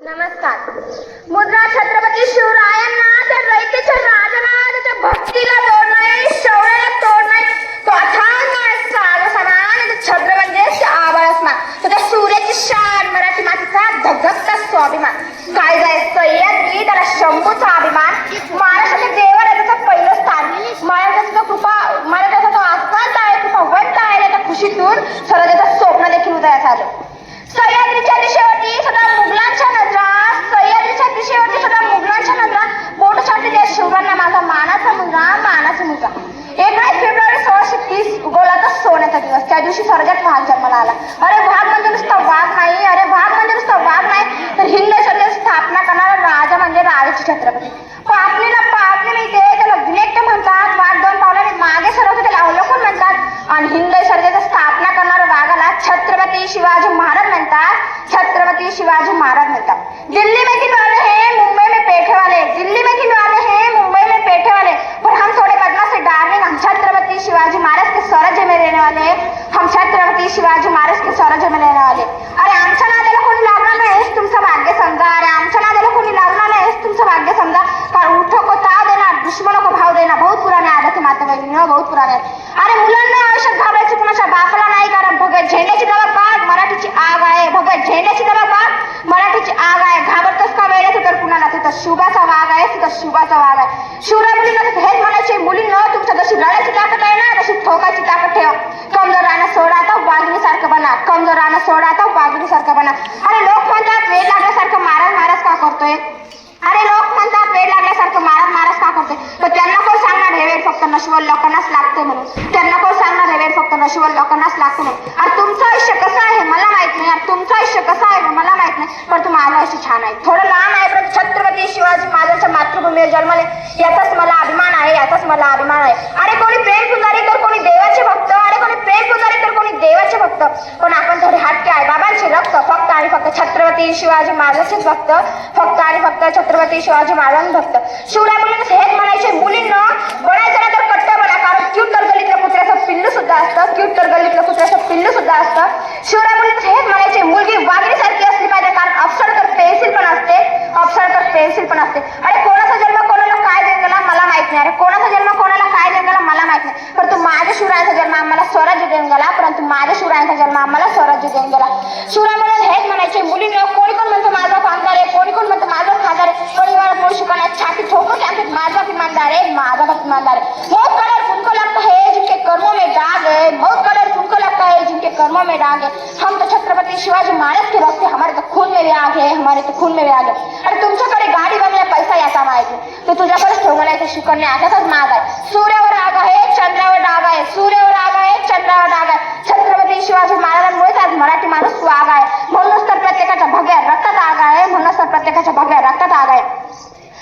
नमस्कार. मुद्रा छत्रपती शिवरायांना त्या रयतेच्या राजाला त्याच्या भक्तीला तोड नाही, शौर्याला तोड नाही. तो अथांग सागर छद्र म्हणजे आबाळसमान, तो त्या सूर्याची शान, मराठी मातीचा धगधगता स्वाभिमान. काय जाय सह्याद्री त्याला शंभूचा अभिमान, महाराष्ट्राच्या देवाराजाचा पहिलं स्थान. महाराजाचा कृपा, महाराजाचा तो आत्मांत आहे, कृपा वंत आहे. त्या खुशीतून स्वराज्याचं स्वप्न देखील उदयास आलं. सह्याद्रीच्या दिशेवरती सदा मुघलांच्या नजरा, सह्याद्रीच्या दिशेवरती सदा मुघलांच्या नजरा. बोट छाटली त्या शिवरायांना माझा मानाचा मुलगा, मानाचा मुलगा. 19 फेब्रुवारी 1630 उगवला सोन्याचा दिवस. त्या दिवशी स्वराज्यात वाघ जन्माला आला. अरे वाघ म्हणजे नुसता वाघ नाही, अरे वाघ म्हणजे नुसता वाघ नाही, तर हिंद स्वराज्याची स्थापना करणारा राजा म्हणजे राजाची छत्रपती. पापणीला पापणी मिळते, त्याला विनेक्ट म्हणतात. वाघ 2 पावलाने मागे सरवतो त्याला अवलोकन म्हणतात. आणि हिंद स्वराज्याची स्थापना करणारा वाघाला छत्रपती शिवाजी महाराज म्हणतात. छत्रपती शिवाजी महाराज म्हणतात. दिल्ली में किन वाले हैं, मुंबई में पेठे वाले. दिल्ली में किन वाले हैं, मुंबई में पेठे वाले, पर हम थोड़े बदमाश से डार्लिंग, हम छत्रपती शिवाजी महाराज के स्वराज्य में रहने वाले, हम छत्रपती शिवाजी महाराज के स्वराज्य में रहने वाले. अरे आमच्या नादाला कोणी लागणार नाही तुमचं भाग्य समजा. अरे आमच्या नादाला कोणी लागणार नाही तुमचं भाग्य समजा. कारण उठो को ताव देना, दुश्मनों को भाव देना, बहुत पुराने आदत माता बहिणींनो, बहुत पुराने. अरे मुलांना आयुष्यात घाबरायचं कुणाच्या बापाला नाही, कारण भगत झेंड्याची दवा पाग मराठीची आग आहे. भगत झेंड्याची दवा पाग मराठीची आग आहे. घाबरतोस का वेळेत तर कुणाला, तिथं शुभाचा वाघ आहे, तिथं शुभाचा वाघ आहे. शिवराय मुलींना हेच म्हणायचे, मुलींना तुमच्या जशी लढायची ताकद आहे ना, तशी ठोकायची ताकद ठेव. कमजोर राहणं सोडा, आता वाघिणीसारखं बना. कमजोर राहणं सोडा, आता वाघिणीसारखं बना. अरे लोक म्हणतात वेळ लागल्यासारखं महाराज महाराज का करतोय. अरे लोक म्हणतात वेळ लागल्यासारखं महाराज महाराज का करतोय. तर त्यांना कोण सांगणार हे वेळ फक्त नशिबवान लोकांनाच लागते म्हणून. त्यांना कोण सांगणार हे वेळ फक्त नशिबवान लोकांनाच लागते म्हणून. अरे तुमचं आयुष्य कसं आहे मला माहित नाही. अरे तुमचं आयुष्य कसं आहे मला माहित नाही, पण माझं आयुष्य छान आहे. थोडं लहान आहे, पण छत्रपती शिवाजी महाराजांच्या मातृभूमीवर जन्मले याचाच मला अभिमान आहे, याचाच मला अभिमान आहे. अरे कोणी प्रेम पुजारी तर कोणी देवाचे भक्त, अरे कोणी प्रेम पुजारी तर कोणी देवाचे भक्त, पण आपण थोडे हटके आहे. बाबांचे रक्त फक्त आणि फक्त छत्रपती शिवाजी महाराजांचेच भक्त, फक्त आणि फक्त छत्रपती शिवाजी महाराज भक्त. शिवराय मुलींना हेच म्हणायचे, मुलींना बनायचं ना तर कट्ट बना, कारण क्यूट तर गल्लीतल्या कुत्र्याचं पिल्लू सुद्धा असतं, क्यूट तर गल्लीतल्या कुत्र्याचं पिल्लू सुद्धा असतं. शिवराय मुलींना हेच म्हणायचे, मुलगी वाघिणीसारखी असली पाहिजे, कारण अप्सर तर पेन्सिल पण असते, अप्सर तर पेन्सिल पण असते. अरे कोणाचा जन्म कोणाला काय देऊन गेला मला माहित नाही. अरे कोणाचा जन्म कोणाला काय देऊन गेला मला माहित नाही, परंतु माझ्या शिवरायांचा जन्म आम्हाला स्वराज्य देऊन गेला. परंतु माझ्या शिवरायांचा जन्म आम्हाला स्वराज्य देऊन गेला. शिवराय मुलींना हेच म्हणायचे, मुलींना कोणी कोण म्हणतो माझा खानदार आहे, कोणी कोण म्हणतो माझा खानदार आहे, कोणी मला कोण शिकवण्यात छाती ठोकून टाकत माझा ईमानदार है, माझा भक्त ईमानदार है. मौत का डर उनको लगता है जिनके कर्मों में दाग है, मौत का डर उनको लगता है जिनके कर्मों में दाग है. हम तो छत्रपती शिवाजी महाराज के भक्त, हमारे तो खून में भी आग है, हमारे तो खून में भी आग है. अरे तुमच्याकडे गाडी बंगला पैसा याचा माहिती, तो तुझ्याकडेच ठेवला आहे, शिकवणे याचाच माग आहे. सूर्यावर आग आहे, चंद्रावर डाग आहे, सूर्यावर आग आहे, चंद्रावर डाग आहे. छत्रपती शिवाजी महाराजांमुळेच आज मराठी माणूस वाघ आहे. म्हणूनच तर प्रत्येकाच्या भगव्या रक्तात आग आहे, म्हणूनच तर प्रत्येकाच्या भगव्या रक्तात आग आहे.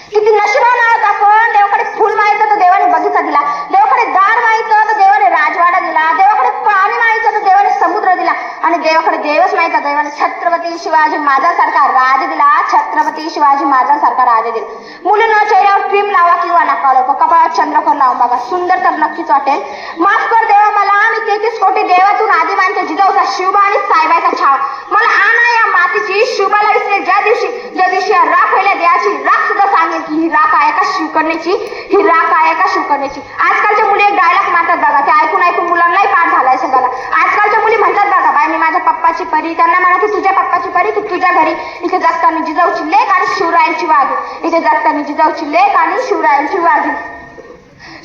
किती नशिबान आहोत आपण. देवाकडे फुल माहिती तर देवाने बगीचा दिला, देवाकडे दार माहिती तर देवाने राजवाडा दिला, देवाकडे पाणी माहिती तर देवाने समुद्र दिला, आणि देवाकडे देवच माहिती देवाने छत्रपती शिवाजी महाराजांसारखा राज दिला, छत्रपती शिवाजी महाराजांसारखा राज दिला. मुलींना चेहऱ्यावर क्रीम लावा किंवा नका लावा, कपाळात चंद्रकोर लावून बघा, सुंदर तर नक्कीच वाटेल. माफ कर देवा मला, मी 33 कोटी देवातून आधी मानते जिजाऊचा शिवबा आणि साहेबाचा छाव. मला आणा या मातीची, शिवबाला विसरेल ज्या दिवशी राख व्हायला द्यायची, राख सुद्धा सांगेल की ही राख आहे का शिवकन्याची, ही राख आहे का शिवकन्याची. आजकालच्या मुली एक डायलॉग मारतात बघा, ते ऐकून ऐकून मुलांनाही पाठ झालाय सगळ्याला. आजकालच्या मुली म्हणतात बघा, बाई मी माझ्या पप्पाची परी, त्यांना म्हणा की तुझ्या पप्पाची परी, की तुझ्या घरी इथे जगताना जिजाऊची लेक आणि शिवरायांची वाघी, इथे जगताना जिजाऊची लेक आणि शिवरायांची वाघी,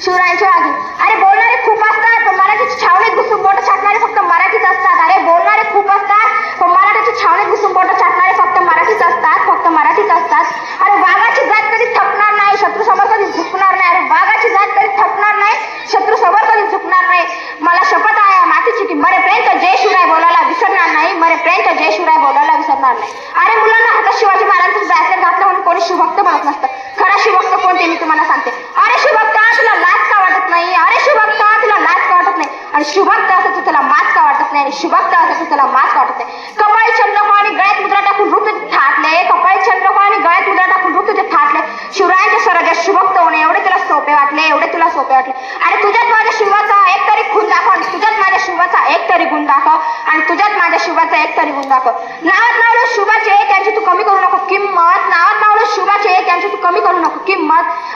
शिवरायांची वाघी. अरे बोलणारे खूप असतात, पण मराठीची छावणीत घुसून बोट छाटणारे फक्त मराठीच असतात. अरे बोलणारे खूप असतात, पण मराठीची छावणीत घुसून बोट छाटणारे फक्त मराठीच असतात, फक्त मराठीच असतात. अरे वाघाची जात कधी थकणार नाही, शत्रू समोर कधी झुकणार नाही. अरे वाघाची जात कधी थकणार नाही, शत्रू समोर कधी झुकणार नाही. मला शपथ आहे मातीची की मरेपर्यंत जय शिवराय बोलायला विसरणार नाही, मरेपर्यंत जय शिवराय बोलायला विसरणार नाही. अरे मुलांना आता शिवाजी महाराजांचं ब्रॅसलेट घातलं म्हणून कोणी शिवभक्त बनत नसतं. खरा शिवभक्त कोणते मी तुम्हाला सांगते. अरे शिवभक्त तुला लाज का वाटत नाही, अरे शिवभक्त तुला लाज का वाटत नाही, आणि शिवभक्त असं तर तुला माज का वाटत नाही, आणि शिवभक्त असं तर तुला माज का वाटत नाही. कपाळी चंद्रकोर आणि गळ्यात मुद्रा टाकून रूप थाटले, कपाळी चंद्रकोर आणि गळ्यात मुद्रा टाकून रूप थाटले. शिवरायांच्या स्वराज्यात शिवभक्त होणे एवढे तुला सोपे वाटले, एवढे तुला सोपे वाटले. आणि तुझ्यात माझ्या शिवाचा एक तरी खून दाखव, आणि तुझ्यात माझ्या शिवाचा एक तरी गुण दाखव, आणि तुझ्यात माझ्या शिवाचा एक तरी गुण दाखव. नावात नाव शिवाचे त्यांची तू कमी करू नको किंमत.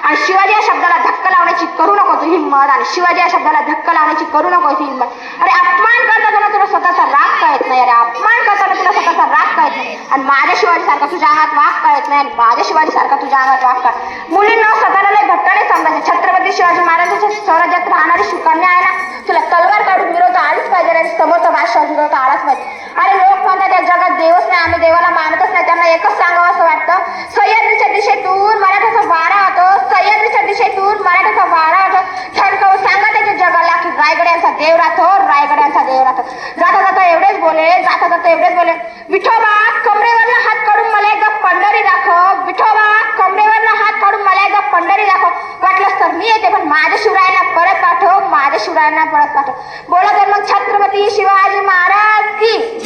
आणि शिवाजी या शब्दाला धक्का लावण्याची करू नको तू हिंमत, आणि शिवाजी या शब्दाला धक्का लावण्याची करू नको तू हिंमत. अरे अपमान करताना तुला स्वतःचा राग कळत नाही, अरे अपमान करताना तुला स्वतःचा राग कळत नाही, आणि माझ्या शिवाजी सारखा तुझ्या अंगात वाघ कळत नाही, आणि माझ्या शिवाजी सारखा तुझ्या अंगात वाघ कळत. मुलींना स्वतःला लय घट्टाने समजायचे. छत्रपती शिवाजी महाराजांच्या स्वराज्यात राहणारी शुकन्या आहे ना, तुला तलवार काढून विरोध आलीच पाहिजे, आणि समोरचा बादशाह विरोध आलाच पाहिजे. अरे लोक म्हणतात त्या जगात देवच नाही, आम्ही देवाला मानतच नाही. त्यांना एकच सांगावं असं वाटतं, सह्याद्रीच्या दिशेतून मराठ्याचा वारा होतो, सह्याद्रीच्या दिशेतून मराठ्याचा वारा होतो. ठणकावून सांगा त्याच्या जगाला की रायगड यांचा देव राहतो, रायगड यांचा देव राहतो. जाता जाता एवढेच बोले, जाता जाता एवढेच बोले, विठोबा कमरेवरला हात काढून मला एकदा पंढरी दाखव, विठोबा कमरेवरला हात काढून मला एकदा पंढरी दाखव. वाटलंच तर मी येते, पण माझ्या शिवरायांना परत पाठव, माझ्या शिवरायांना परत पाठव. बोला तर मग छत्रपती शिवाजी महाराज की